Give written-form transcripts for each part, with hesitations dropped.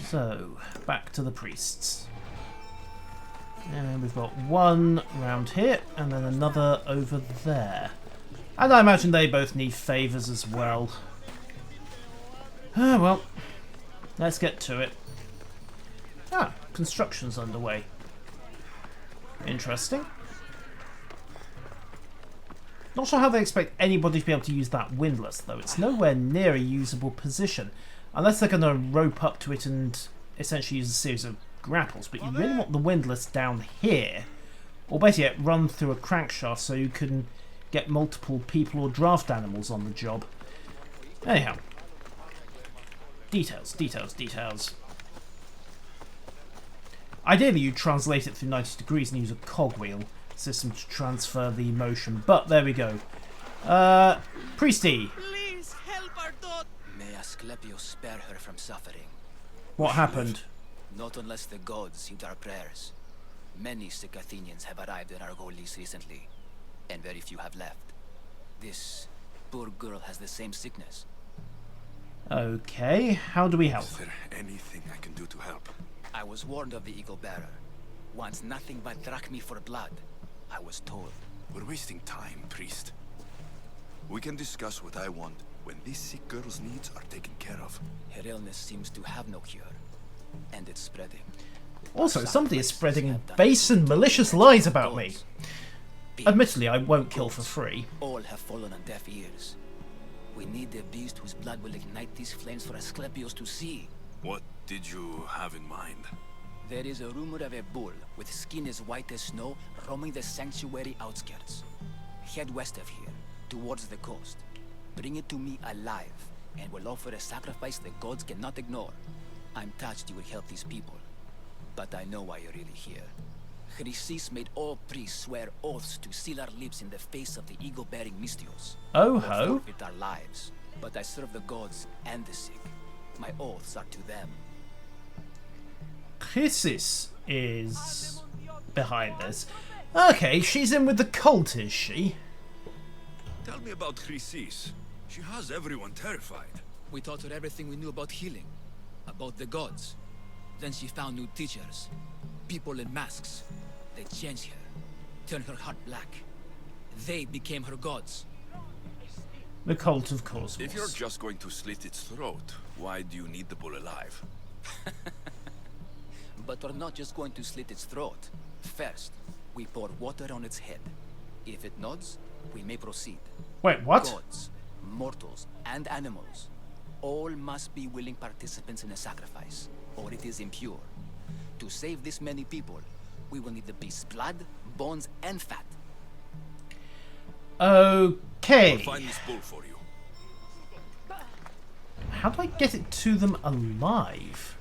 So, back to the priests. And we've got one round here, and then another over there. And I imagine they both need favours as well. Ah, well, let's get to it. Ah, construction's underway. Interesting. Not sure how they expect anybody to be able to use that windlass, though. It's nowhere near a usable position. Unless they're going to rope up to it and essentially use a series of grapples. But you really want the windlass down here. Or better yet, run through a crankshaft so you can get multiple people or draft animals on the job. Anyhow. Details, details, details. Ideally, you translate it through 90 degrees and use a cogwheel system to transfer the motion. But there we go. Priesty. Please help our daughter. May Asclepios spare her from suffering. What happened? Not unless the gods heed our prayers. Many sick Athenians have arrived in Argolis recently, and very few have left. This poor girl has the same sickness. Okay, how do we help? Is there anything I can do to help? I was warned of the Eagle Bearer. Wants nothing but drachmi for blood, I was told. We're wasting time, priest. We can discuss what I want when this sick girl's needs are taken care of. Her illness seems to have no cure, and it's spreading. Also, somebody is spreading base and malicious lies about me. Admittedly, I won't kill for free. All have fallen on deaf ears. We need a beast whose blood will ignite these flames for Asclepios to see. What did you have in mind? There is a rumor of a bull with skin as white as snow roaming the sanctuary outskirts. Head west of here, towards the coast. Bring it to me alive, and we'll offer a sacrifice the gods cannot ignore. I'm touched you will help these people, but I know why you're really here. Chrysis made all priests swear oaths to seal our lips in the face of the eagle-bearing Mystios. Oh ho! Forfeit our lives, but I serve the gods and the sick. My oaths are to them. Chrysis is behind this. Okay, she's in with the cult, is she? Tell me about Chrysis. She has everyone terrified. We taught her everything we knew about healing, about the gods. Then she found new teachers, people in masks. They changed her, turned her heart black. They became her gods. The cult, of course. If you're just going to slit its throat, why do you need the bull alive? But we're not just going to slit its throat. First, we pour water on its head. If it nods, we may proceed. Wait, what? Gods, mortals, and animals, all must be willing participants in a sacrifice, or it is impure. To save this many people, we will need the beast's blood, bones, and fat. Okay. I'll find this bull for you. How do I get it to them alive?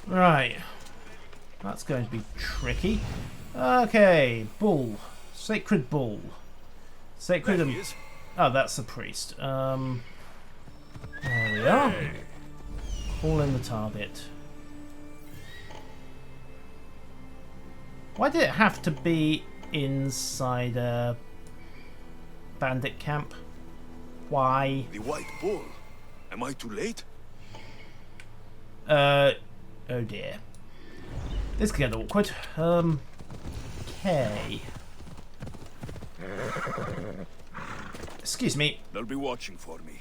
Right. That's going to be tricky. Okay, bull. Sacred bull. Sacred... There he is. Oh, that's the priest. There we are. Call in the target. Why did it have to be inside a bandit camp? Why? The white bull. Am I too late? Oh dear. This could get awkward. Okay. Excuse me. They'll be watching for me.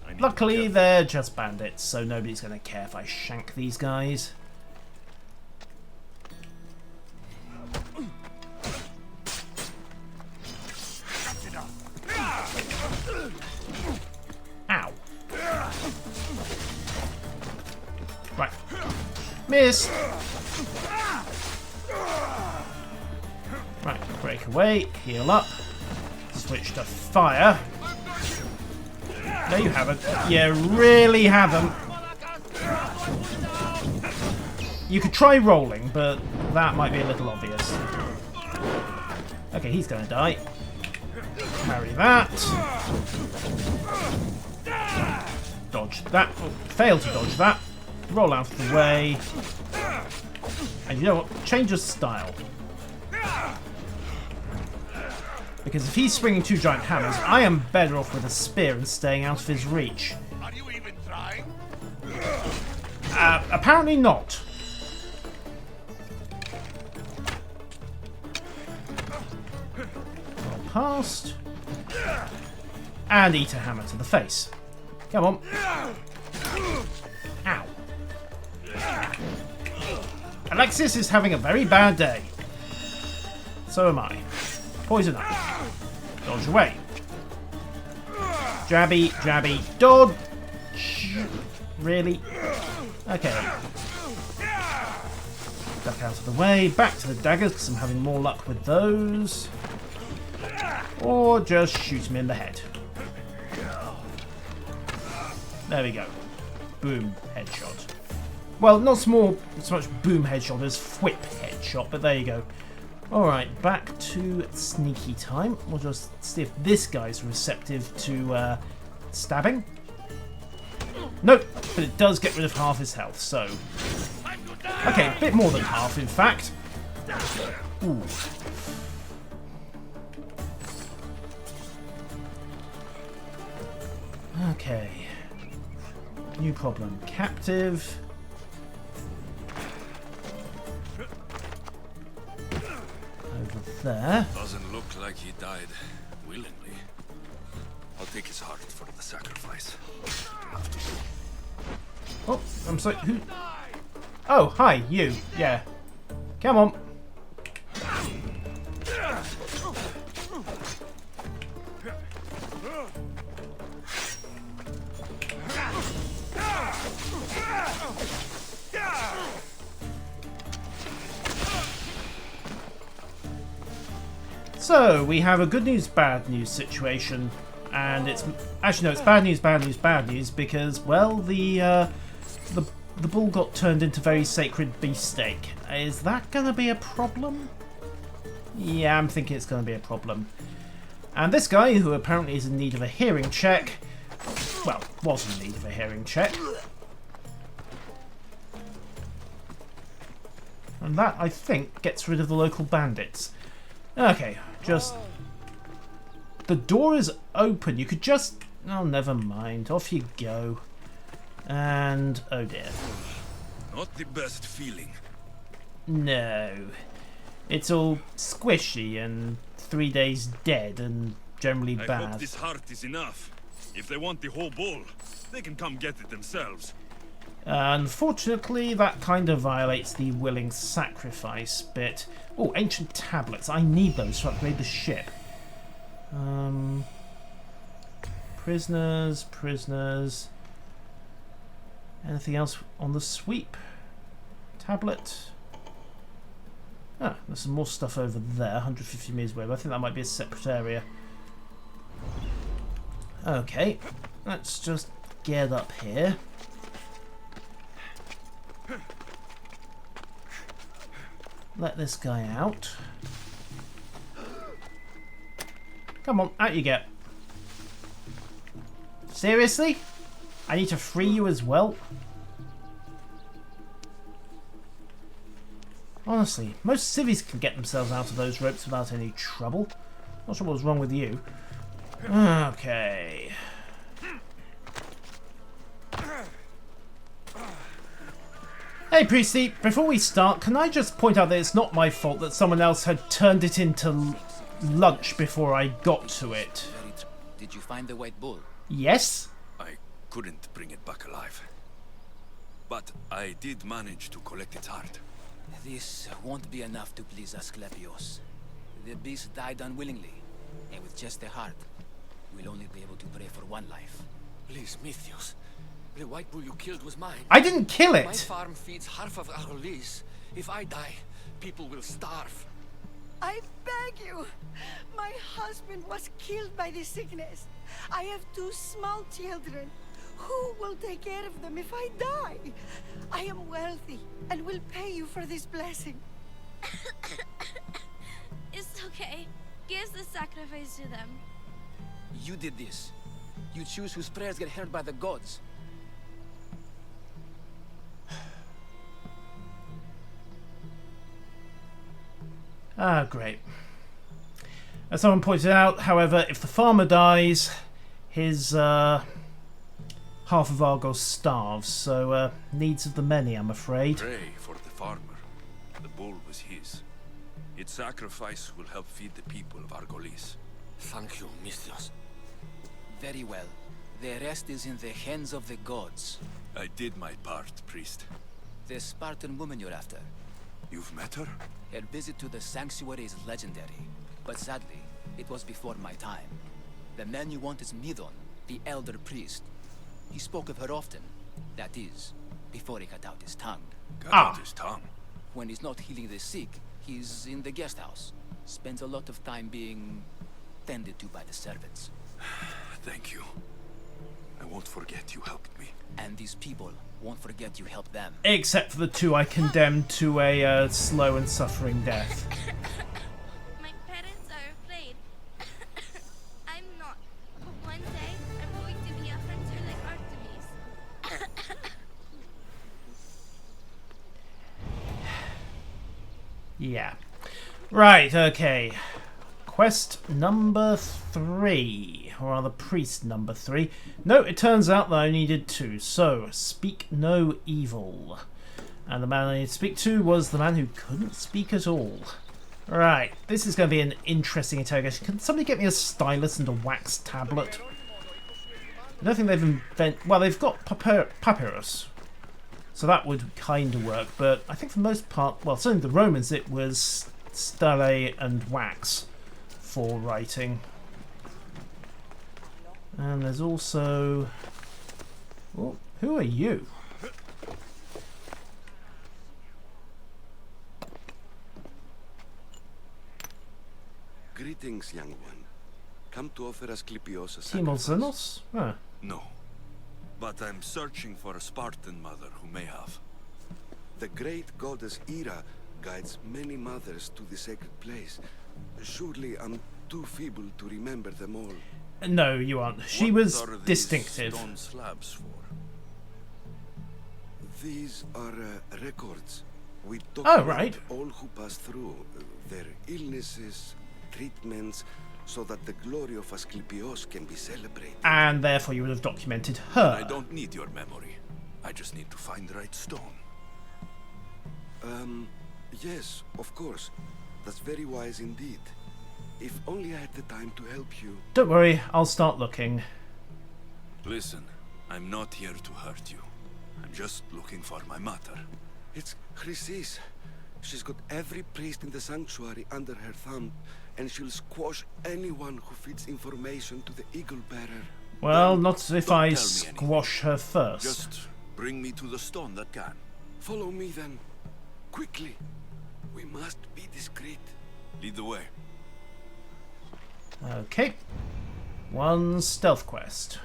I need to Luckily, be careful. they're just bandits, so nobody's going to care if I shank these guys. Ow. Right. Miss. Right, break away, heal up, switch to fire. No, you haven't. You really haven't. You could try rolling, but that might be a little obvious. Okay, he's going to die. Parry that. Dodge that. Oh, failed to dodge that. Roll out of the way. And you know what? Change of style. Because if he's swinging two giant hammers, I am better off with a spear and staying out of his reach. Are you even trying? Apparently not. Gone past. And eat a hammer to the face. Come on. Ow. Alexios is having a very bad day. So am I. Poison up. Dodge away. Jabby, jabby, dodge. Really? Okay. Duck out of the way. Back to the daggers because I'm having more luck with those. Or just shoot him in the head. There we go. Boom, headshot. Well, not so much boom headshot as whip headshot, but there you go. Alright, back to sneaky time. We'll just see if this guy's receptive to stabbing. Nope, but it does get rid of half his health, so... Okay, a bit more than half, in fact. Ooh. Okay. New problem. Captive. Over there. Doesn't look like he died willingly. I'll take his heart for the sacrifice. Oh, I'm sorry. Who? Oh, hi, you. Yeah. Come on. So, we have a good news, bad news situation, and it's actually no, it's bad news, bad news, bad news because well, the bull got turned into very sacred beefsteak. Is that going to be a problem? Yeah, I'm thinking it's going to be a problem. And this guy, who apparently is in need of a hearing check, well, was in need of a hearing check. And that, I think, gets rid of the local bandits. Okay, just... The door is open. You could just... Oh, never mind. Off you go. And... Oh, dear. Not the best feeling. No. It's all squishy and 3 days dead and generally I bad. hope this heart is enough. If they want the whole bowl, they can come get it themselves. Unfortunately, that kind of violates the willing sacrifice bit. Oh, ancient tablets. I need those to upgrade the ship. Prisoners, prisoners. Anything else on the sweep? Tablet. Ah, there's some more stuff over there, 150 meters away, but I think that might be a separate area. Okay, let's just get up here. Let this guy out. Come on, out you get. Seriously? I need to free you as well? Honestly, most civvies can get themselves out of those ropes without any trouble. Not sure what's wrong with you. Okay. Hey Priesty, before we start, can I just point out that it's not my fault that someone else had turned it into lunch before I got to it. Did you find the white bull? Yes? I couldn't bring it back alive. But I did manage to collect its heart. This won't be enough to please Alexios. The beast died unwillingly, and with just the heart, we'll only be able to pray for one life. Please, Mythios. The white bull you killed was mine. I didn't kill My it! farm feeds half of our lease. If I die, people will starve. I beg you. My husband was killed by this sickness. I have 2 small children. Who will take care of them if I die? I am wealthy and will pay you for this blessing. It's okay. Give the sacrifice to them. You did this. You choose whose prayers get heard by the gods. Ah, great. As someone pointed out, however, if the farmer dies, his half of Argos starves, so needs of the many, I'm afraid. Pray for the farmer. The bull was his. Its sacrifice will help feed the people of Argolis. Thank you, Misthios. Very well. The rest is in the hands of the gods. I did my part, priest. The Spartan woman you're after. You've met her? Her visit to the sanctuary is legendary, but sadly, it was before my time. The man you want is Midon, the elder priest. He spoke of her often. That is, before he cut out his tongue. Cut out his tongue. When he's not healing the sick, he's in the guest house. Spends a lot of time being tended to by the servants. Thank you. I won't forget you helped me. And these people won't forget you helped them. Except for the two I condemned to a slow and suffering death. My parents are afraid. I'm not. But one day, I'm going to be a hunter like Artemis. Yeah. Right, okay. Quest number 3. Or rather, priest number 3. No, it turns out that I needed 2. So, speak no evil. And the man I need to speak to was the man who couldn't speak at all. Right, this is going to be an interesting interrogation. Can somebody get me a stylus and a wax tablet? I don't think they've invented... Well, they've got papyrus. So that would kind of work. But I think for the most part... Well, certainly the Romans, it was stele and wax for writing. And there's also... Oh, who are you? Greetings, young one. Come to offer Asclepios a Timos sacrifice. Zenos? Ah. No. But I'm searching for a Spartan mother who may have. The great goddess Ira guides many mothers to the sacred place. Surely I'm too feeble to remember them all. No, you aren't. She What was are these distinctive. stone slabs for? These are records. We Oh, document right. all who pass through, their illnesses, treatments, so that the glory of Asclepios can be celebrated. And therefore you would have documented I her. don't need your memory. I just need to find the right stone. Yes, of course. That's very wise indeed. If only I had the time to help you. Don't worry, I'll start looking. Listen, I'm not here to hurt you. I'm just looking for my mother. It's Chrysis. She's got every priest in the sanctuary under her thumb, and she'll squash anyone who feeds information to the Eagle Bearer. Well, not if don't I tell me squash her first. Just bring me to the stone that can. Follow me then. Quickly. We must be discreet. Lead the way. Okay. One stealth quest.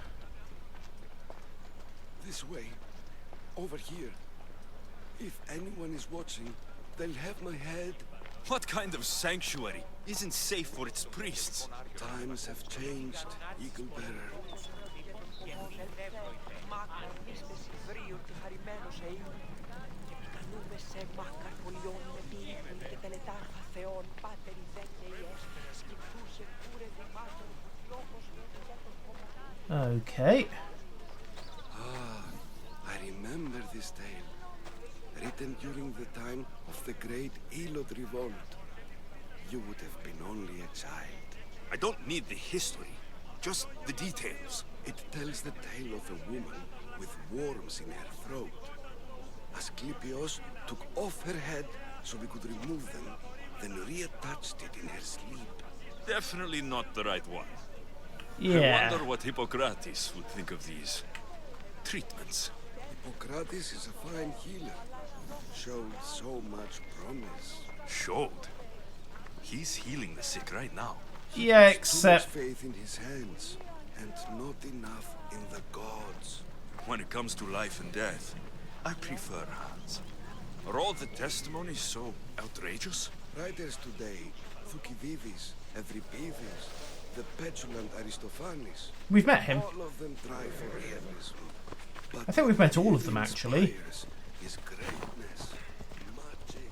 This way. Over here. If anyone is watching, they'll have my head. What kind of sanctuary isn't safe for its priests? Times have changed, Eagle Bearer. Okay. I remember this tale. Written during the time of the great Elod revolt. You would have been only a child. I don't need the history, just the details. It tells the tale of a woman with worms in her throat. Asclepios took off her head so we could remove them, then reattached it in her sleep. Definitely not the right one. I Yeah. wonder what Hippocrates would think of these treatments. Hippocrates is a fine healer. Showed so much promise. Showed. He's healing the sick right now. Yeah, Too much except... faith in his hands, and not enough in the gods. When it comes to life and death, I prefer hands. Are all the testimonies so outrageous? Writers today, Thucydides, Euripides, the petulant Aristophanes, We've met him. all of them try for realism. But I think we've met all of what them, actually. inspires is greatness, magic,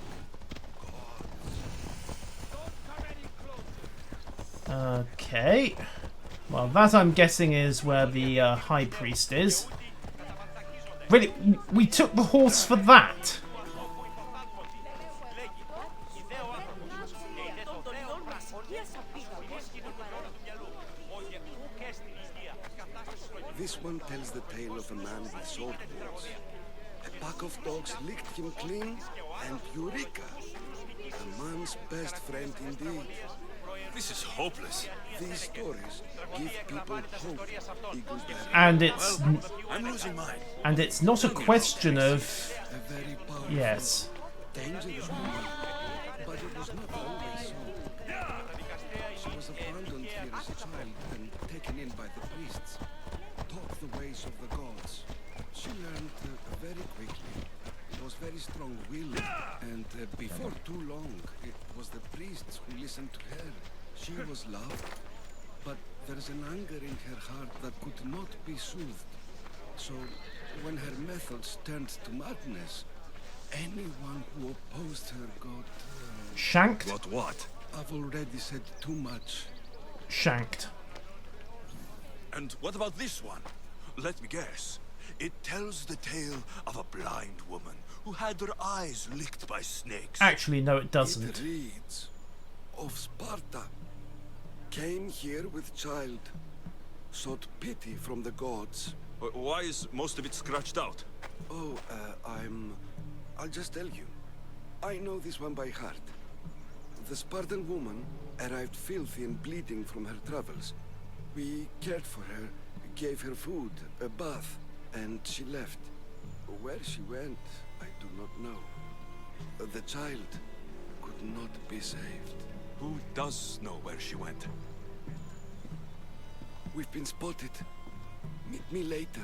gods. Okay. Well, that I'm guessing is where the High Priest is. Really, we took the horse for that? This one tells the tale of a man with sword wounds. A pack of dogs licked him clean, and Eureka! A man's best friend indeed. This is hopeless. These stories give people hope, Eagleberry. And it's I'm losing mine. and it's not a question of A very powerful, yes. dangerous woman. But it was not always so. She was abandoned here as a child and taken in by the priests. Taught the ways of the gods. She learned very quickly. Was very strong-willed, and before too long, it was the priests who listened to her. She was loved, but there's an anger in her heart that could not be soothed. So, when her methods turned to madness, anyone who opposed her got... Shanked? What? I've already said too much. Shanked. And what about this one? Let me guess. It tells the tale of a blind woman who had her eyes licked by snakes. Actually, no, it doesn't. It reads of Sparta. Came here with child. Sought pity from the gods. Why is most of it scratched out? Oh, I'll just tell you. I know this one by heart. The Spartan woman arrived filthy and bleeding from her travels. We cared for her, gave her food, a bath, and she left. Where she went, I do not know. The child could not be saved. Who does know where she went? We've been spotted. Meet me later,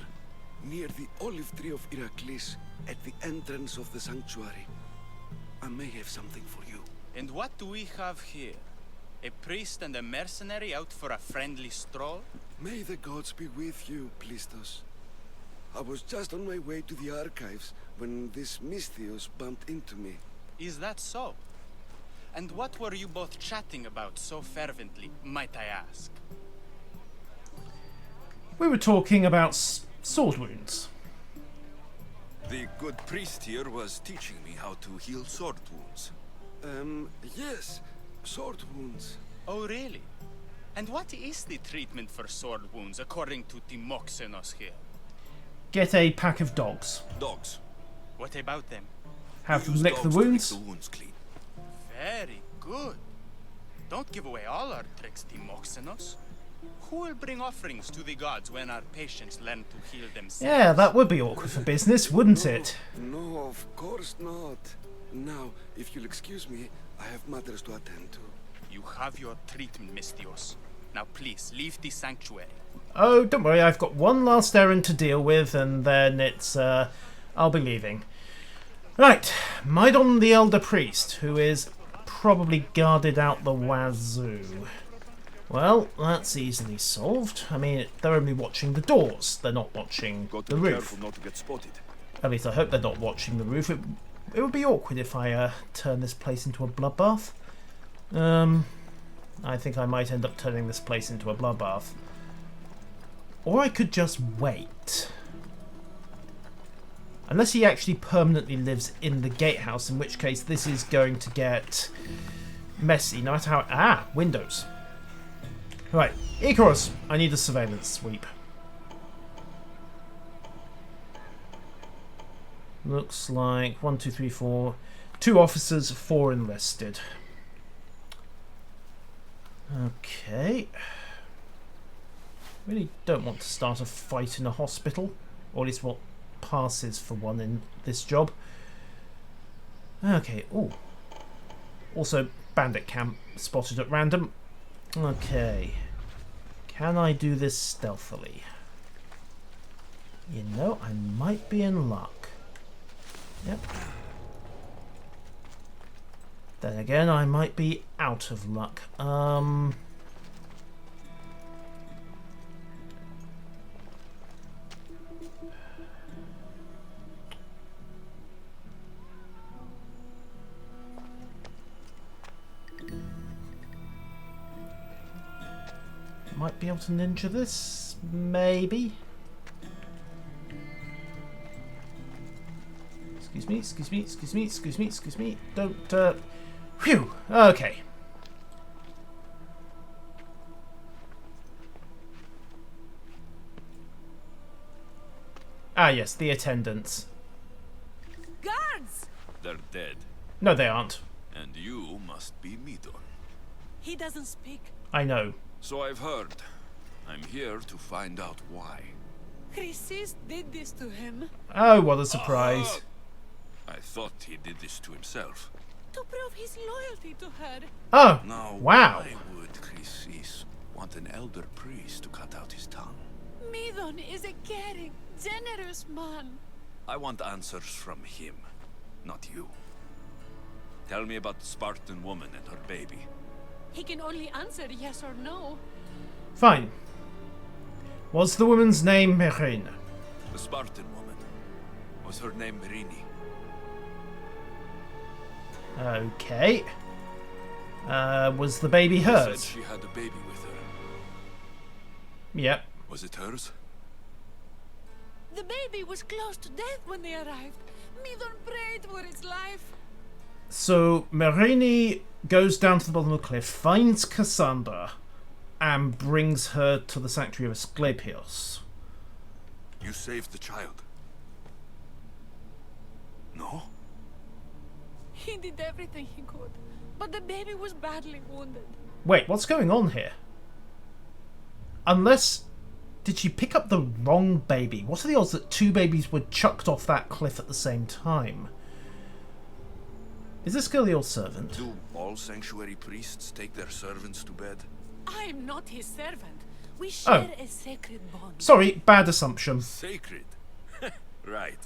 near the olive tree of Heracles, at the entrance of the sanctuary. I may have something for you. And what do we have here? A priest and a mercenary out for a friendly stroll? May the gods be with you, Plistos. I was just on my way to the archives when this Misthios bumped into me. Is that so? And what were you both chatting about so fervently, might I ask? We were talking about sword wounds. The good priest here was teaching me how to heal sword wounds. Yes. Sword wounds. Oh, really? And what is the treatment for sword wounds, according to Timoxenos here? Get a pack of dogs. Dogs. What about them? Have them Use lick the dogs to wounds. lick the wounds clean. Very good. Don't give away all our tricks, Timoxenos. Who will bring offerings to the gods when our patients learn to heal themselves? Yeah, that would be awkward for business, wouldn't it? No, of course not. Now, if you'll excuse me, I have matters to attend to. You have your treatment, Misthios. Now please, leave the sanctuary. Oh, don't worry, I've got one last errand to deal with, and then it's, I'll be leaving. Right, Maidon the Elder Priest, who is probably guarded out the wazoo. Well, that's easily solved. I mean, they're only watching the doors. They're not watching Got the to be roof. careful not to get spotted. At least I hope they're not watching the roof. It would be awkward if I turn this place into a bloodbath. I think I might end up turning this place into a bloodbath. Or I could just wait. Unless he actually permanently lives in the gatehouse, in which case this is going to get messy, no matter how... Ah! Windows. Right, Icarus, I need a surveillance sweep. Looks like 1, 2, 3, 4... 2 officers, 4 enlisted. Okay. Really don't want to start a fight in a hospital, or at least what passes for one in this job. Okay, ooh. Also, bandit camp spotted at random. Okay. Can I do this stealthily? You know, I might be in luck. Yep. Then again, I might be out of luck. Might be able to ninja this, maybe. Excuse me, excuse me, excuse me, excuse me, excuse me. Don't, Phew! Okay. Ah, yes, the attendants. Guards! They're dead. No, they aren't. And you must be Midon. He doesn't speak. I know. So I've heard. I'm here to find out why. Chrysis did this to him. Oh, what a surprise. I thought he did this to himself. To prove his loyalty to her. Oh, Now, wow. why would Chrysis want an elder priest to cut out his tongue? Midon is a caring, generous man. I want answers from him, not you. Tell me about the Spartan woman and her baby. He can only answer yes or no. Fine. Was the woman's name Merine? The Spartan woman. Was her name Merini? Okay. Was the baby She said hers? she had a baby with her. Yep. Was it hers? The baby was close to death when they arrived. Midon prayed for its life. So Merini goes down to the bottom of the cliff, finds Cassandra, and brings her to the sanctuary of Asclepios. You saved the child. No? He did everything he could, but the baby was badly wounded. Wait, what's going on here? Unless... Did she pick up the wrong baby? What are the odds that two babies were chucked off that cliff at the same time? Is this girl your servant? Do all sanctuary priests take their servants to bed? I'm not his servant. We share a sacred bond. Sorry, bad assumption. Sacred. Right.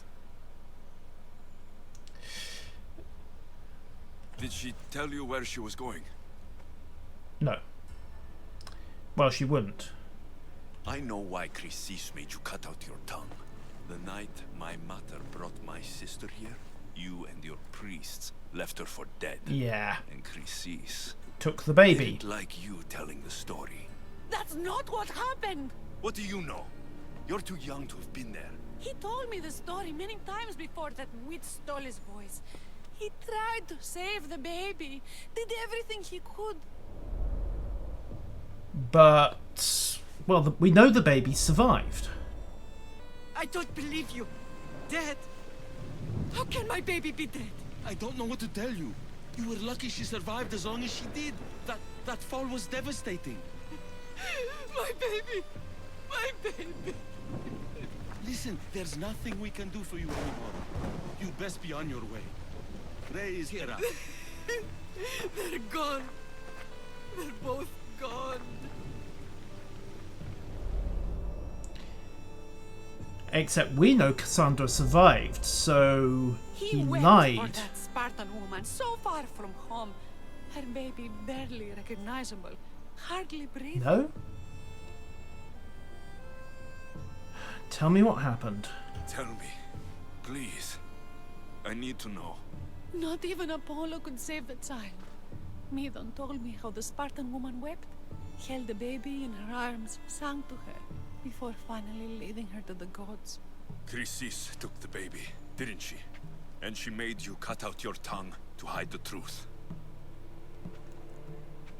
Did she tell you where she was going? No. Well, she wouldn't. I know why Chrysis made you cut out your tongue. The night my mother brought my sister here, you and your priests left her for dead. Yeah. And Chrysis Took the baby. didn't like you telling the story. That's not what happened. What do you know? You're too young to have been there. He told me the story many times before that witch stole his voice. He tried to save the baby, did everything he could. But... Well, we know the baby survived. I don't believe you. Dead? How can my baby be dead? I don't know what to tell you. You were lucky she survived as long as she did. That fall was devastating. My baby! My baby! Listen, there's nothing we can do for you anymore. You'd best be on your way. Ray is here. They're gone. They're both gone. Except we know Cassandra survived, so he went lied. for that Spartan woman so far from home. Her baby barely recognizable, hardly breathing. No? Tell me what happened. Tell me, please. I need to know. Not even Apollo could save the child. Midon told me how the Spartan woman wept, held the baby in her arms, sang to her, before finally leading her to the gods. Chrysis took the baby, didn't she? And she made you cut out your tongue to hide the truth.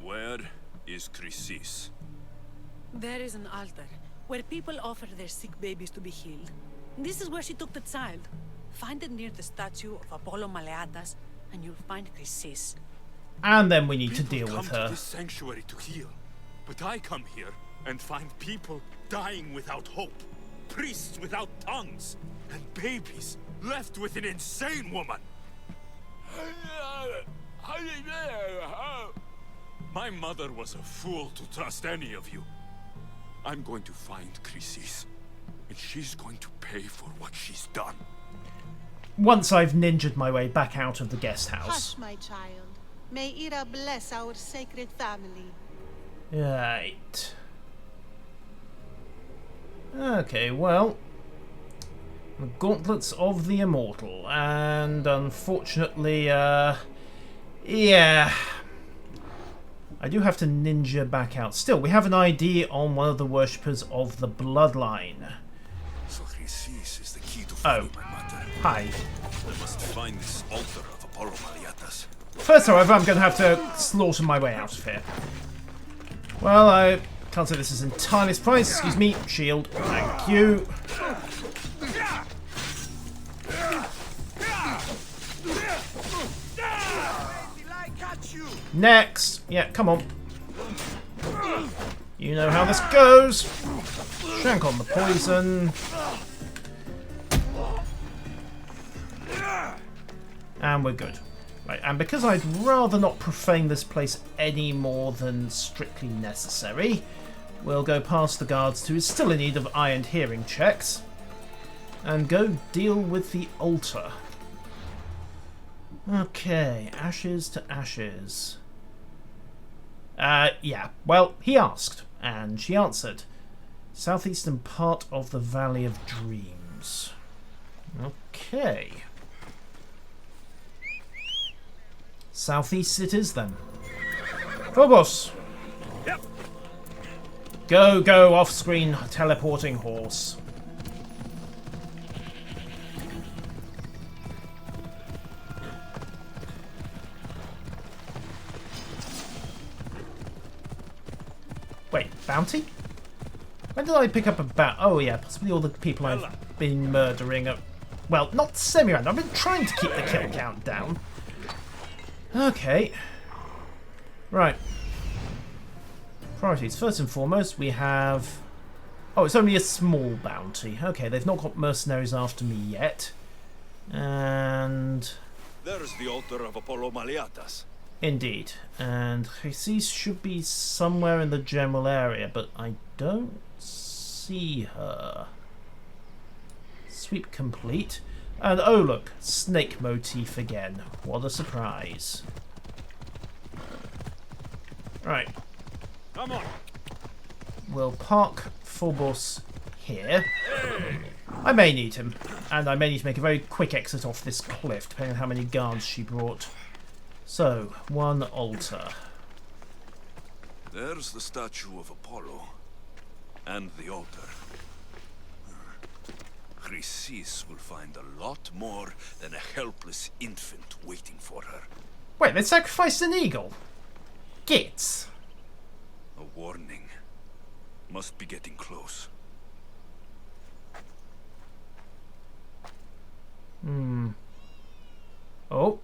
Where is Chrysis? There is an altar, where people offer their sick babies to be healed. This is where she took the child. Find it near the statue of Apollo Maleatas, and you'll find Chrysis. And then we need to People deal with come her. to this sanctuary to heal, but I come here and find people dying without hope, priests without tongues, and babies left with an insane woman. My mother was a fool to trust any of you. I'm going to find Chrysis, and she's going to pay for what she's done. Once I've ninjaed my way back out of the guest house. Hush, my child. May Ira bless our sacred family. Right. Okay, well. The Gauntlets of the Immortal. And unfortunately, yeah. I do have to ninja back out. Still, we have an ID on one of the worshippers of the Bloodline. So Chrysis is the key to Oh. my matter. Hi. I must find this altar of Apollo Maliatas. First, however, I'm going to have to slaughter my way out of here. Well, I can't say this is entirely surprised. Excuse me. Shield. Thank you. Next. Yeah, come on. You know how this goes. Shank on the poison. And we're good. Right, and because I'd rather not profane this place any more than strictly necessary, we'll go past the guards who is still in need of eye and hearing checks and go deal with the altar. Okay, ashes to ashes. Yeah, well, he asked, and she answered. Southeastern part of the Valley of Dreams. Okay. Southeast it is then. Phobos! Yep. Go, off-screen teleporting horse. Wait, bounty? When did I pick up a bounty? Oh yeah, possibly all the people I've been murdering. Well, not semi-random. I've been trying to keep the kill count down. Okay. Right. Priorities. First and foremost, we have... Oh, it's only a small bounty. Okay, they've not got mercenaries after me yet. And... There's the altar of Apollo Maliatas. Indeed. And Jesus should be somewhere in the general area, but I don't see her. Sweep complete. And oh look, snake motif again. What a surprise. Right. Come on. We'll park Phobos here. I may need him. And I may need to make a very quick exit off this cliff, depending on how many guards she brought. So, one altar. There's the statue of Apollo. And the altar. Chrysis will find a lot more than a helpless infant waiting for her. Wait, they sacrificed an eagle? Gits. A warning. Must be getting close. Oh.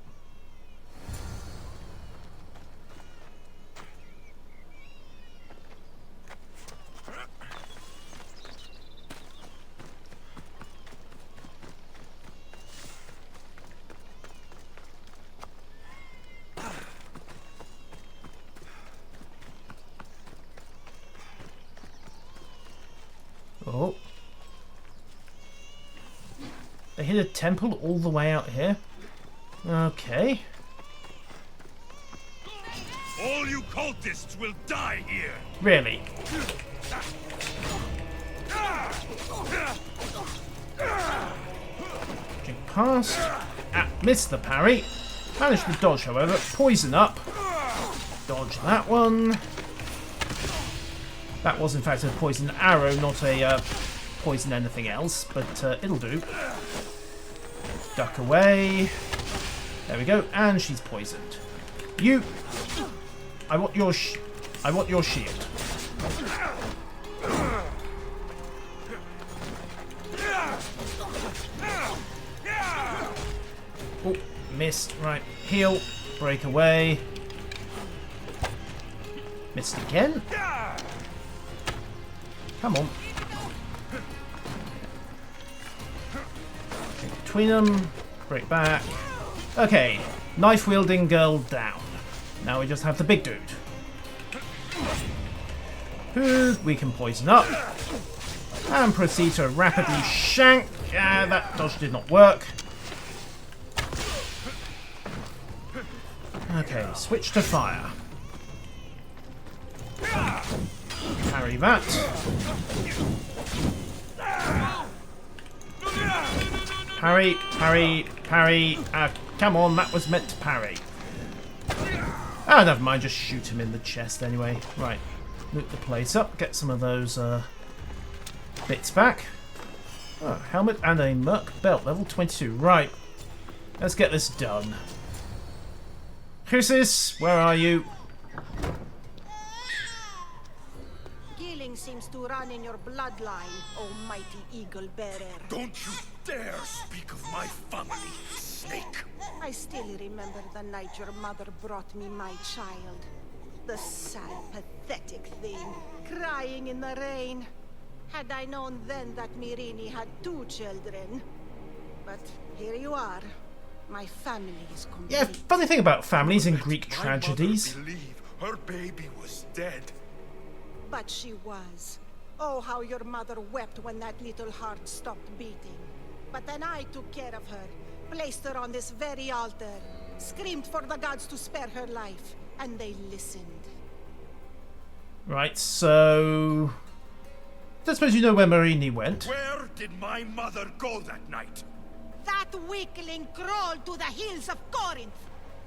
Oh. They hit a temple all the way out here? Okay. All you cultists will die here! Really? Jig past. Ah, missed the parry. Managed to dodge, however. Poison up. Dodge that one. That was in fact a poison arrow, not a poison anything else, but it'll do. Duck away. There we go, and she's poisoned. You. I want your shield. Oh, missed. Right, heal. Break away. Missed again. Come on. Between them. Break back. Okay. Knife-wielding girl down. Now we just have the big dude. Who we can poison up. And proceed to rapidly shank. That dodge did not work. Okay, switch to fire. Parry that. Parry, parry, parry. Come on, that was meant to parry. Ah, never mind, just shoot him in the chest anyway. Right, loot the place up, get some of those bits back. Oh, helmet and a merc belt, level 22. Right. Let's get this done. Chrysis, where are you? Killing seems to run in your bloodline, almighty eagle bearer. Don't you dare speak of my family, snake! I still remember the night your mother brought me my child. The sad, pathetic thing, crying in the rain. Had I known then that Myrini had 2 children. But here you are. My family is complete. Yeah, funny thing about families in Greek My tragedies. mother believed her baby was dead. But she was. Oh, how your mother wept when that little heart stopped beating. But then I took care of her, placed her on this very altar, screamed for the gods to spare her life, and they listened. Right, so... I suppose you know where Marini went. Where did my mother go that night? That weakling crawled to the hills of Corinth.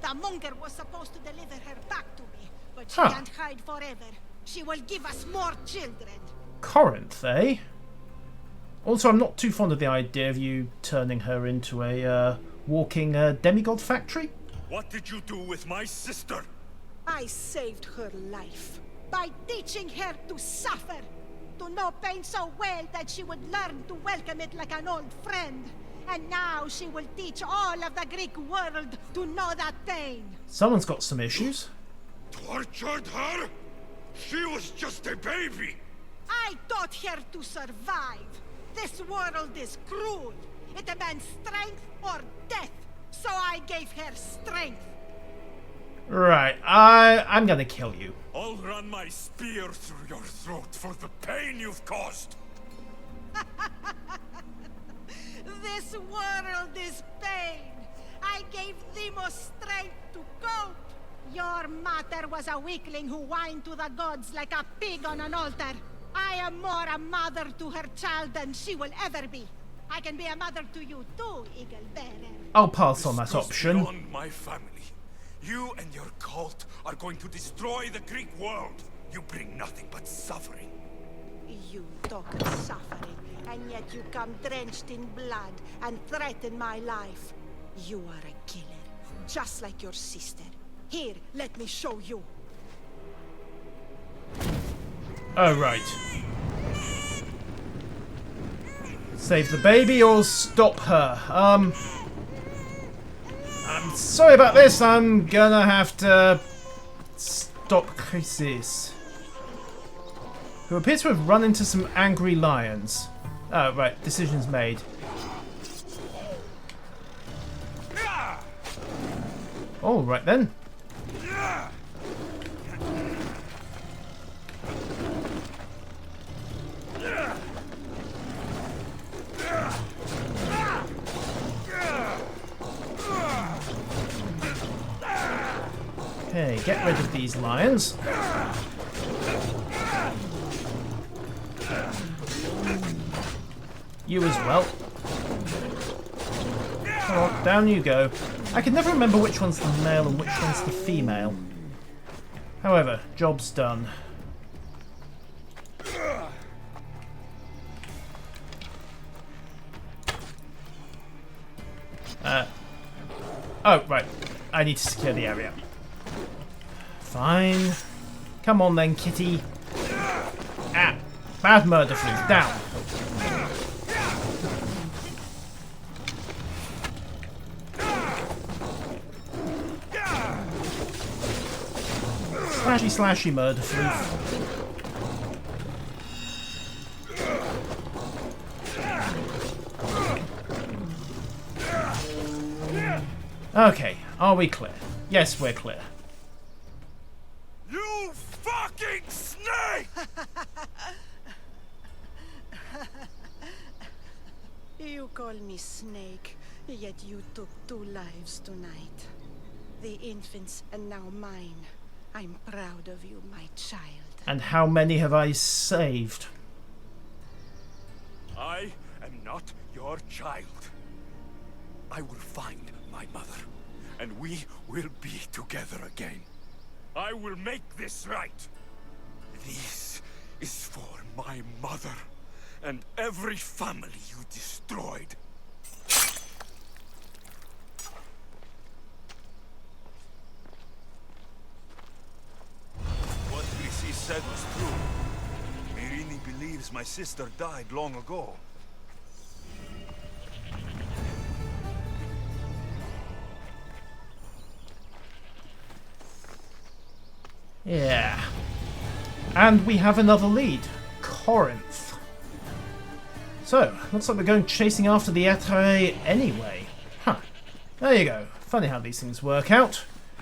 The monger was supposed to deliver her back to me, but she can't hide forever. She will give us more children. Corinth, eh? Also, I'm not too fond of the idea of you turning her into a walking demigod factory. What did you do with my sister? I saved her life by teaching her to suffer, to know pain so well that she would learn to welcome it like an old friend. And now she will teach all of the Greek world to know that pain. Someone's got some issues. Tortured her? She was just a baby. I taught her to survive. This world is cruel. It demands strength or death. So I gave her strength. Right, I'm gonna kill you. I'll run my spear through your throat for the pain you've caused. This world is pain. I gave Demos strength to cope. Your mother was a weakling who whined to the gods like a pig on an altar. I am more a mother to her child than she will ever be. I can be a mother to you too, Eagle Bearer. I'll pass on that This goes option. beyond my family. You and your cult are going to destroy the Greek world. You bring nothing but suffering. You talk of suffering, and yet you come drenched in blood and threaten my life. You are a killer, just like your sister. Here, let me show you. Oh, right. Save the baby or stop her. I'm sorry about this. I'm gonna have to stop Chrysis, who appears to have run into some angry lions. Oh, right. Decision's made. All right then. Okay, get rid of these lions. You as well. Come on, down you go. I can never remember which one's the male and which one's the female. However, job's done. Oh, right. I need to secure the area. Fine. Come on then, kitty. Ah! Bad murder flu. Down. Slashy slashy murder flu. Okay, are we clear? Yes, we're clear. You fucking snake! You call me Snake, yet you took 2 lives tonight. The infant's and now mine. I'm proud of you, my child. And how many have I saved? I am not your child. I will find my mother, and we will be together again. I will make this right. This is for my mother and every family you destroyed. What Grisi said was true. Myrrine believes my sister died long ago. Yeah. And we have another lead. Corinth. So, looks like we're going chasing after the Etre anyway. Huh. There you go. Funny how these things work out.